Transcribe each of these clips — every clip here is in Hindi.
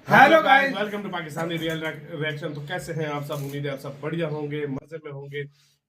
Hello guys, welcome to Pakistani real reaction. तो कैसे हैं आप सब? उम्मीद है आप सब बढ़िया होंगे, मजे में होंगे,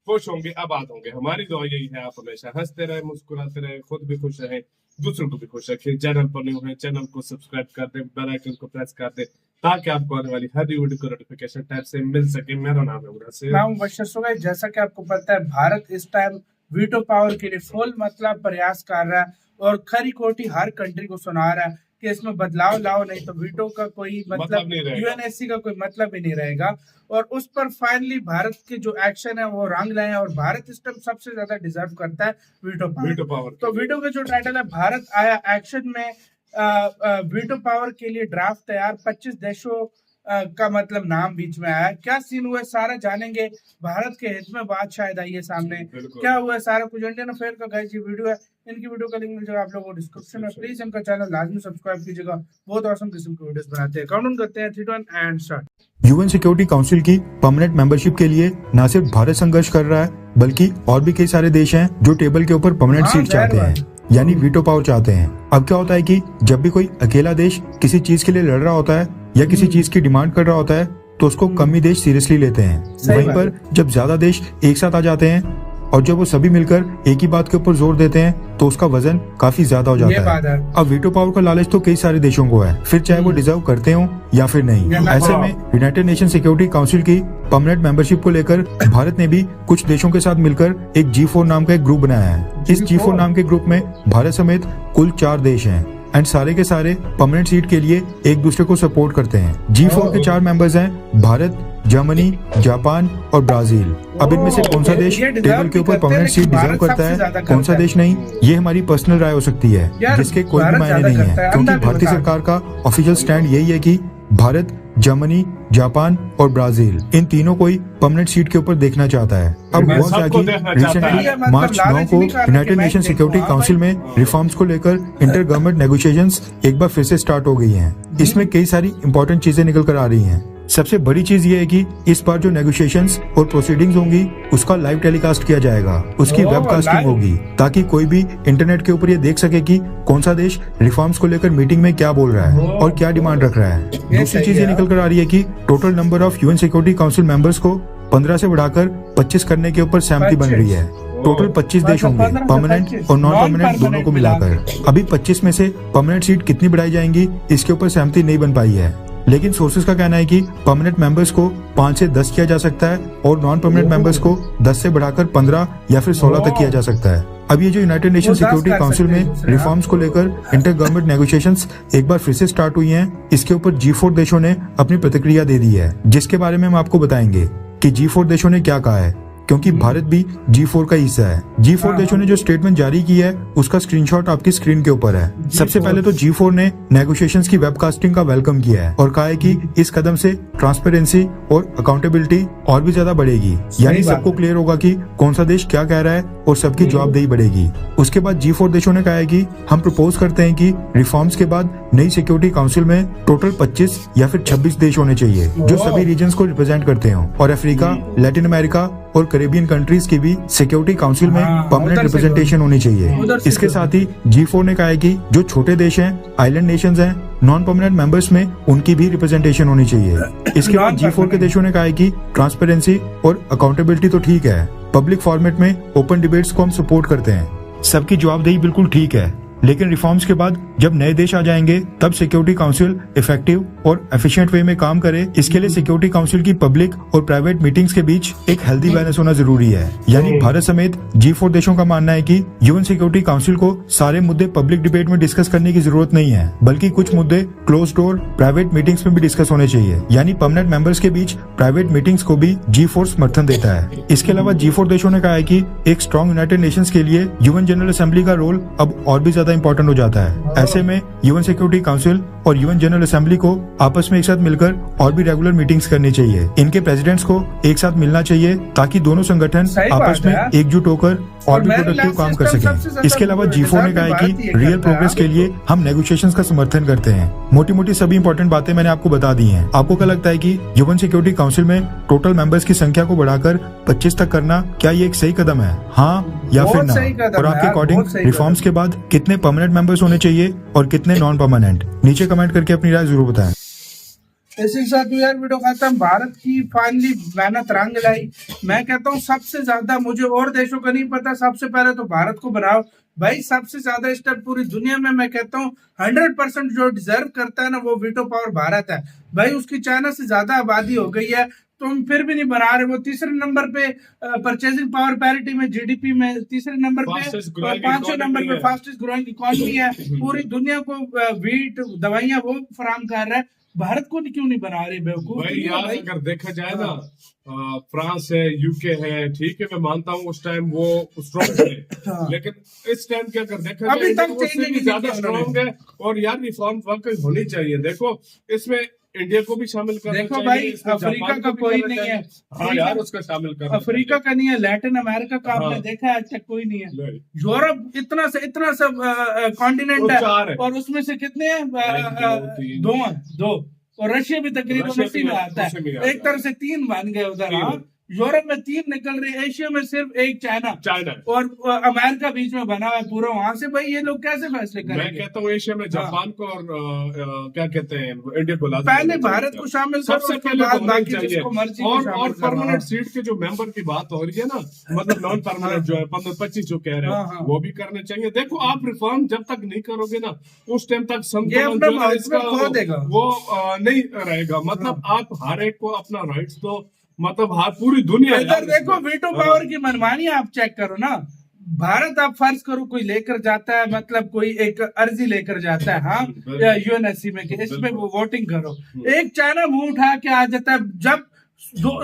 खुश होंगे, आबाद होंगे। हमारी दुआ यही है आप हमेशा हंसते रहे, मुस्कुराते रहे, खुद भी खुश रहें, दूसरों को भी खुश रखें। चैनल पर न्यू है, चैनल को सब्सक्राइब कर दें, बेल आइकन को प्रेस कर दें ताकि आपको आने वाली हर वीडियो को नोटिफिकेशन टाइप से मिल सके। मेरा नाम है मुरासिर। मैं हूं बशर सुगैर। जैसा कि आपको पता है, भारत इस टाइम वीटो पावर के लिए फुल मतलब प्रयास कर रहा है और खरी खोटी हर कंट्री को सुना रहा है कि इसमें बदलाव लाओ, नहीं तो वीटो का कोई मतलब यूएनएससी का कोई मतलब ही नहीं रहेगा। और उस पर फाइनली भारत के जो एक्शन है वो रंग लाए हैं और भारत इस टाइम सबसे ज्यादा डिजर्व करता है वीटो पावर। तो वीटो का जो टाइटल है, भारत आया एक्शन में। वीटो पावर के लिए ड्राफ्ट तैयार, 25 देशों का मतलब नाम बीच में आया। क्या सीन हुआ सारा जानेंगे। भारत के हित में बात शायद आई है सामने, क्या हुआ सारा कुछ। इंडियन अफेयर का गाइस ये वीडियो है, इनकी वीडियो का लिंक मिल जाएगा आप लोगों को डिस्क्रिप्शन में। प्लीज इनका चैनल लाजमी सब्सक्राइब कीजिएगा, बहुत औसम किस्म की वीडियोस बनाते हैं। काउंट करते हैं 3 2 1 and start. UN security council की परमानेंट मेंबरशिप के लिए न सिर्फ भारत संघर्ष कर रहा है, बल्कि और भी कई सारे देश हैं जो टेबल के ऊपर परमानेंट सीट चाहते हैं, यानी वीटो पावर चाहते हैं। अब क्या होता है कि जब भी कोई अकेला देश किसी चीज के लिए लड़ रहा होता है या किसी चीज की डिमांड कर रहा होता है तो उसको कम ही देश सीरियसली लेते हैं। वहीं पर जब ज्यादा देश एक साथ आ जाते हैं और जब वो सभी मिलकर एक ही बात के ऊपर जोर देते हैं तो उसका वजन काफी ज्यादा हो जाता है। अब वीटो पावर का लालच तो कई सारे देशों को है, फिर चाहे वो डिजर्व करते हो या फिर नहीं। ऐसे में यूनाइटेड नेशन सिक्योरिटी काउंसिल की परमानेंट मेंबरशिप को लेकर भारत ने भी कुछ देशों के साथ मिलकर एक G4 नाम का एक ग्रुप बनाया है। इस G4 नाम के ग्रुप में भारत समेत कुल 4 देश हैं एंड सारे के सारे परमानेंट सीट के लिए एक दूसरे को सपोर्ट करते हैं। G4 के 4 मेंबर्स हैं भारत, जर्मनी, जापान और ब्राजील। अब इनमें से कौन सा देश टेबल के ऊपर परमानेंट सीट डिजर्व करता है, कौन सा देश नहीं, ये हमारी पर्सनल राय हो सकती है, जिसके कोई भी मायने नहीं है, क्योंकि भारतीय सरकार का ऑफिशियल स्टैंड यही है कि भारत, जर्मनी, जापान और ब्राजील इन तीनों को ही परमानेंट सीट के ऊपर देखना चाहता है। अब हुआ क्या कि रिसेंटली मार्च 9 को यूनाइटेड नेशन सिक्योरिटी काउंसिल में रिफॉर्म्स को लेकर इंटर गवर्नमेंट नेगोशिएशंस एक बार फिर से स्टार्ट हो गई हैं। इसमें कई सारी इंपॉर्टेंट चीजें निकल कर आ रही हैं। सबसे बड़ी चीज ये है कि इस बार जो नेगोशिएशंस और प्रोसीडिंग्स होंगी उसका लाइव टेलीकास्ट किया जाएगा, उसकी वेबकास्टिंग होगी ताकि कोई भी इंटरनेट के ऊपर ये देख सके कि कौन सा देश रिफॉर्म्स को लेकर मीटिंग में क्या बोल रहा है और क्या डिमांड रख रहा है। दूसरी चीज ये निकल कर आ रही है कि total number of UN security council members को 15 से बढ़ाकर 25 करने के ऊपर सहमति बन रही है। टोटल 25 देश होंगे, परमानेंट और नॉन परमानेंट दोनों को मिलाकर। अभी 25 में से परमानेंट सीट कितनी बढ़ाई जाएंगी इसके ऊपर सहमति नहीं बन पाई है, लेकिन सोर्सेज का कहना है कि परमानेंट मेंबर्स को 5 से 10 किया जा सकता है और नॉन परमानेंट मेंबर्स को 10 से बढ़ाकर 15 या फिर 16 तक किया जा सकता है। अब ये जो यूनाइटेड नेशन सिक्योरिटी काउंसिल में रिफॉर्म्स को लेकर इंटर गवर्नमेंट नेगोशिएशंस एक बार फिर से स्टार्ट हुई हैं, इसके ऊपर G4 देशों ने अपनी प्रतिक्रिया दे दी है, जिसके बारे में हम आपको बताएंगे कि G4 देशों ने क्या कहा है, क्योंकि भारत भी G4 का हिस्सा है। G4 देशों ने जो स्टेटमेंट जारी की है उसका स्क्रीनशॉट आपकी स्क्रीन के ऊपर है। सबसे पहले तो G4 ने नेगोशिएशंस की वेबकास्टिंग का वेलकम किया है और कहा है कि इस कदम से ट्रांसपेरेंसी और अकाउंटेबिलिटी और भी ज्यादा बढ़ेगी, यानी सबको क्लियर होगा कि कौन सा देश क्या कह रहा है और सबकी जवाबदेही बढ़ेगी। उसके बाद G4 देशों ने कहा है कि हम प्रपोज करते हैं कि रिफॉर्म्स के बाद नई सिक्योरिटी काउंसिल में टोटल 25 या फिर 26 देश होने चाहिए जो सभी रीजन्स को रिप्रेजेंट करते हो, और अफ्रीका, लैटिन अमेरिका और कैरेबियन कंट्रीज की भी सिक्योरिटी काउंसिल में परमानेंट रिप्रेजेंटेशन होनी चाहिए। इसके साथ ही G4 ने कहा है कि जो छोटे देश हैं, आइलैंड नेशंस हैं, नॉन परमानेंट मेंबर्स में उनकी भी रिप्रेजेंटेशन होनी चाहिए। इसके बाद G4 के देशों ने कहा है कि ट्रांसपेरेंसी और अकाउंटेबिलिटी तो ठीक है, पब्लिक फॉर्मेट में ओपन डिबेट्स को हम सपोर्ट करते हैं, सबकी जवाबदेही बिल्कुल ठीक है, लेकिन रिफॉर्म्स के बाद जब नए देश आ जाएंगे तब सिक्योरिटी काउंसिल इफेक्टिव और एफिशिएंट वे में काम करे। इसके लिए सिक्योरिटी काउंसिल की पब्लिक और प्राइवेट मीटिंग्स के बीच एक हेल्दी बैलेंस होना जरूरी है। यानी भारत समेत G4 देशों का मानना है कि यूएन सिक्योरिटी काउंसिल को सारे मुद्दे पब्लिक डिबेट में डिस्कस करने की जरूरत नहीं है, बल्कि कुछ मुद्दे क्लोज डोर प्राइवेट मीटिंग्स में भी डिस्कस होने चाहिए। यानी परमानेंट मेंबर्स के बीच प्राइवेट मीटिंग्स को भी G4 समर्थन देता है। इसके अलावा G4 देशों ने कहा है कि एक स्ट्रॉन्ग यूनाइटेड नेशंस के लिए यूएन जनरल असेंबली का रोल अब और भी ज्यादा इंपॉर्टेंट हो जाता है। ऐसे में यूएन सिक्योरिटी काउंसिल और यूएन जनरल असेंबली को आपस में एक साथ मिलकर और भी रेगुलर मीटिंग्स करनी चाहिए। इनके प्रेसिडेंट्स को एक साथ मिलना चाहिए ताकि दोनों संगठन आपस में एकजुट होकर और भी प्रोडक्टिव काम कर सकें। इसके अलावा G4 ने कहा है कि रियल प्रोग्रेस के लिए हम नेगोशिएशंस का समर्थन करते हैं। मोटी मोटी सभी इंपॉर्टेंट बातें मैंने आपको बता दी हैं। आपको क्या लगता है कि यूएन सिक्योरिटी काउंसिल में टोटल मेंबर्स की संख्या को बढ़ाकर 25 तक करना क्या ये एक सही कदम है, हाँ या फिर ना? और आपके अकॉर्डिंग रिफॉर्म्स के बाद कितने परमानेंट मेंबर्स होने चाहिए और कितने नॉन परमानेंट? नीचे कमेंट करके अपनी राय जरूर बताएं। इसी के साथ यार वीडियो खत्म। भारत की फाइनली मेहनत रंग लाई। मैं कहता हूँ सबसे ज्यादा, मुझे और देशों का नहीं पता, सबसे पहले तो भारत को बनाओ भाई। सबसे ज्यादा इस टाइम पूरी दुनिया में मैं कहता हूँ 100% जो डिजर्व करता है ना वो वीटो पावर भारत है भाई। उसकी चाइना से ज्यादा आबादी हो गई है, तुम फिर भी नहीं बना रहे। वो तीसरे नंबर पे परचेजिंग पावर पैरिटी में, जीडीपी में तीसरे नंबर पे, पांचवें नंबर पे फास्टेस्ट ग्रोइंग इकोनॉमी है। पूरी दुनिया को व्हीट दवाइयां वो फराम कर रहा है, भारत को क्यों नहीं बना रहे बेवकूफ? भाई यार अगर देखा जाए ना, फ्रांस है, यूके है, ठीक है मैं मानता हूँ उस टाइम वो स्ट्रॉन्ग है, लेकिन इस टाइम क्या कर देखा अभी जाए तक उससे भी ज्यादा स्ट्रॉन्ग है। और यार रिफॉर्म वाकई होनी चाहिए। देखो इसमें इंडिया को भी शामिल करना देखो चाहिए, भाई इसमें अफ्रीका जापान का को भी कोई करना नहीं है। चाहिए। हाँ यार उसका शामिल करना अफ्रीका का नहीं है, लैटिन अमेरिका का आपने हाँ। देखा है आज तक कोई नहीं है। नहीं। यूरोप इतना सब कॉन्टिनेंट वो है, चार है। और उसमें से कितने हैं? तीन। दो हैं, दो। और रशिया भी तकरीबन रशिया उसी में आता उसी में है। आता एक तरह से तीन बन गए उधर। तीन। हाँ, यूरोप में तीन निकल रहे, एशिया में सिर्फ एक चाइना चाइना और अमेरिका बीच में बना हुआ है पूरा। वहां से भाई ये लोग कैसे फैसले मैं करेंगे? कहता हूँ एशिया में जापान को और क्या कहते हैं इंडिया को लाजमी पहले होना भारत चाहिए। को शामिल करो, सबसे उसके पहले बाद तो होना बाकी चाहिए। जिसको मर्जी को और शामिल करो। परमानेंट सीट के जो मेंबर की बात हो रही है ना, मतलब नॉन परमानेंट जो है 15-25 जो कह रहे हाँ, हैं हाँ। वो भी करने चाहिए। देखो आप रिफॉर्म जब तक नहीं करोगे ना उस टाइम तक ये संतुलन अपना जो है महत्व खो देगा। वो नहीं रहेगा। मतलब आप हर एक को अपना राइट्स दो, मतलब हर पूरी दुनिया इधर देखो वीटो पावर की मनमानी आप चेक करो ना। भारत आप फर्ज करो कोई लेकर जाता है, मतलब कोई एक अर्जी लेकर जाता है, हाँ, या यूएनएससी में कि इसमें वो वोटिंग करो। एक चाइना मुंह उठा के आ जाता है। जब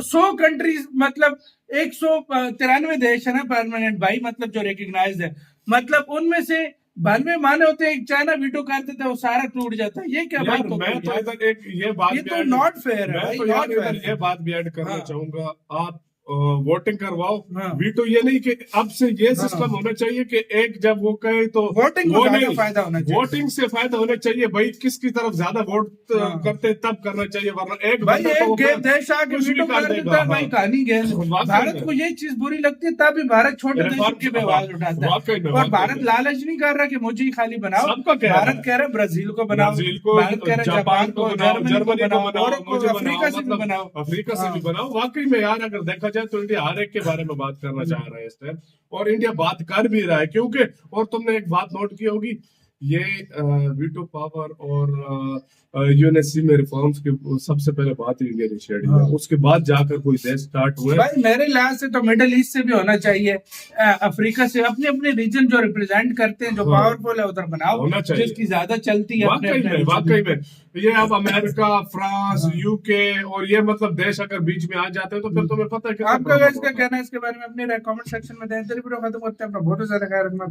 100 कंट्रीज, मतलब 193 देश है ना परमानेंट भाई, मतलब जो रिकग्नाइज है, मतलब उनमें से 92 माने होते हैं, एक चाइना वीटो कर देता है, वो सारा टूट जाता है। ये क्या यार बात? मैं तो इधर एक ये बात ये भी तो ऐड- नॉट फेयर है मैं भाई, तो यार not इधर fair। ये बात भी ऐड करना हाँ। चाहूंगा। आप वोटिंग करवाओ। हाँ। वीटो ये नहीं कि अब से ये सिस्टम होना चाहिए कि एक जब वो कहे तो वोटिंग वो को ज्यादा नहीं, फायदा होना चाहिए। वोटिंग से फायदा होना चाहिए भाई। किसकी तरफ ज्यादा वोट हाँ। करते हैं तब करना चाहिए, वरना एक भाई बंदा तो वो एक देश आके कुछ भी वीटो कर कर देगा। देता है भाई, हाँ। कहानी गेम। वाकई भारत में। को ये चीज बुरी लगती है, तभी भारत छोटे देशों की भी आवाज उठाता वाकई में, है। और वाकई भारत में। लालच नहीं कर रहा कि मुझे ही खाली बनाओ। सबका कह रहा है। भारत कह रहा है ब्राजील को बनाओ, ब्राजील को, भारत कह रहा है जापान को, जर्मनी को बनाओ, मोरक्को को, मुझे अफ्रीका से भी मतलब बनाओ। अफ्रीका से हाँ। भी बनाओ। वाकई में यार अगर देखा जाए तो इंडिया हर एक के बारे में बात करना चाह रहा है इस टाइम, और इंडिया बात कर भी रहा है। क्योंकि और तुमने एक बात नोट की होगी, ये वीटो पावर और यूएनएससी में रिफॉर्म्स की सबसे पहले बात इंडिया ने छेड़ी है। हाँ। उसके बाद जाकर कोई देश स्टार्ट हुए। भाई मेरे लिहाज से तो मिडिल ईस्ट से भी होना चाहिए, अफ्रीका से। अपने अपने रीजन जो रिप्रेजेंट करते हैं, जो हाँ। पावरफुल है, उधर बनाओ, होना चाहिए। जिसकी ज्यादा चलती है अपने वाकई अपने में, region वाकई में ये अब अमेरिका, फ्रांस, हाँ। यूके और ये मतलब देश अगर बीच में आ जाते हैं तो फिर तुम्हें पता है कितना आपका problem इसका होगा। कहना है इसके बारे में अपने कमेंट सेक्शन में दें। तेरी वीडियो खत्म करते हैं। अपना बहुत ज्यादा ख्याल रखना।